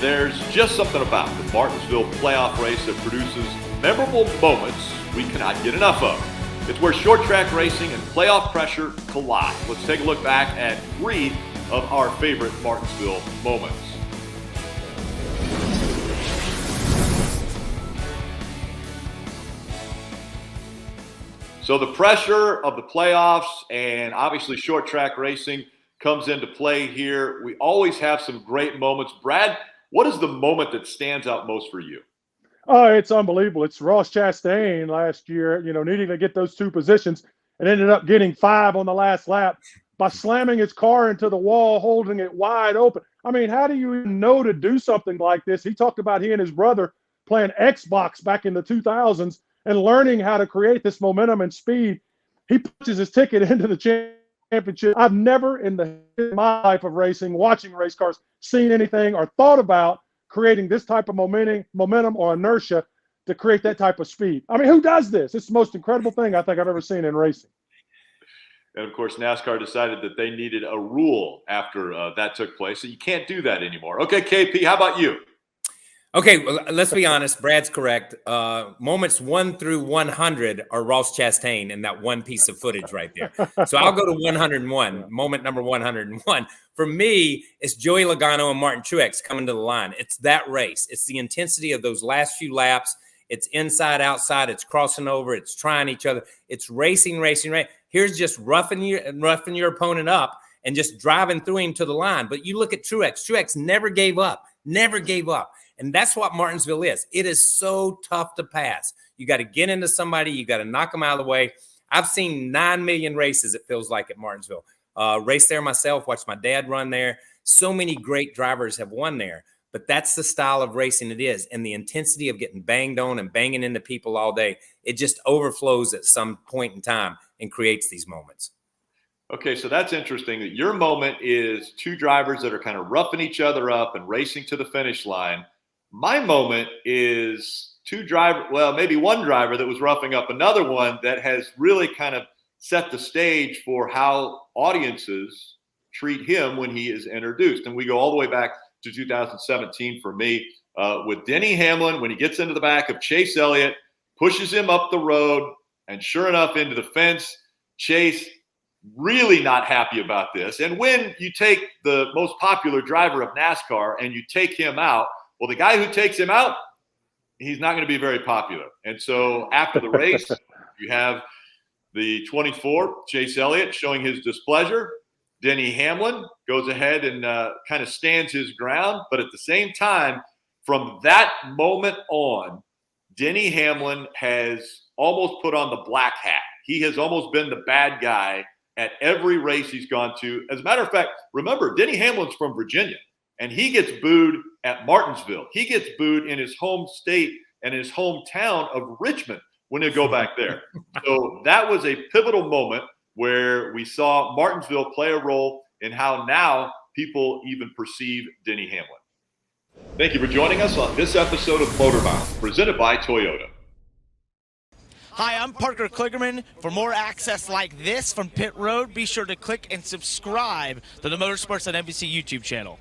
There's just something about the Martinsville playoff race that produces memorable moments we cannot get enough of. It's where short track racing and playoff pressure collide. Let's take a look back at 3 of our favorite Martinsville moments. So the pressure of the playoffs and obviously short track racing comes into play here. We always have some great moments. Brad, what is the moment that stands out most for you? Oh, it's unbelievable. It's Ross Chastain last year, needing to get those 2 positions and ended up getting 5 on the last lap by slamming his car into the wall, holding it wide open. I mean, how do you even know to do something like this? He talked about he and his brother playing Xbox back in the 2000s and learning how to create this momentum and speed. He punches his ticket into the championship. I've never in my life of racing, watching race cars, seen anything or thought about creating this type of momentum or inertia to create that type of speed. I mean, who does this? It's the most incredible thing I think I've ever seen in racing. And, of course, NASCAR decided that they needed a rule after that took place, so you can't do that anymore. Okay, KP, how about you? Okay, well, let's be honest. Brad's correct. Moments 1 through 100 are Ross Chastain in that one piece of footage right there. So I'll go to 101, moment number 101. For me, it's Joey Logano and Martin Truex coming to the line. It's that race. It's the intensity of those last few laps. It's inside, outside. It's crossing over. It's trying each other. It's racing. Here's just roughing your opponent up and just driving through him to the line. But you look at Truex. Truex never gave up. And that's what Martinsville is. It is so tough to pass. You got to get into somebody. You got to knock them out of the way. I've seen 9 million races, it feels like, at Martinsville. Raced there myself, watched my dad run there. So many great drivers have won there. But that's the style of racing it is. And the intensity of getting banged on and banging into people all day, it just overflows at some point in time and creates these moments. Okay, so that's interesting that your moment is 2 drivers that are kind of roughing each other up and racing to the finish line. My moment is 2 drivers, well, maybe 1 driver that was roughing up another one that has really kind of set the stage for how audiences treat him when he is introduced. And we go all the way back to 2017 for me with Denny Hamlin when he gets into the back of Chase Elliott, pushes him up the road, and sure enough, into the fence. Chase really not happy about this. And when you take the most popular driver of NASCAR and you take him out, well, the guy who takes him out, he's not going to be very popular. And so after the race, you have the 24, Chase Elliott, showing his displeasure. Denny Hamlin goes ahead and kind of stands his ground. But at the same time, from that moment on, Denny Hamlin has almost put on the black hat. He has almost been the bad guy at every race he's gone to. As a matter of fact, remember, Denny Hamlin's from Virginia, and he gets booed at Martinsville. He gets booed in his home state and his hometown of Richmond when they go back there. So that was a pivotal moment where we saw Martinsville play a role in how now people even perceive Denny Hamlin. Thank you for joining us on this episode of Motormouths, presented by Toyota. Hi, I'm Parker Kligerman. For more access like this from Pit Road, be sure to click and subscribe to the Motorsports on NBC YouTube channel.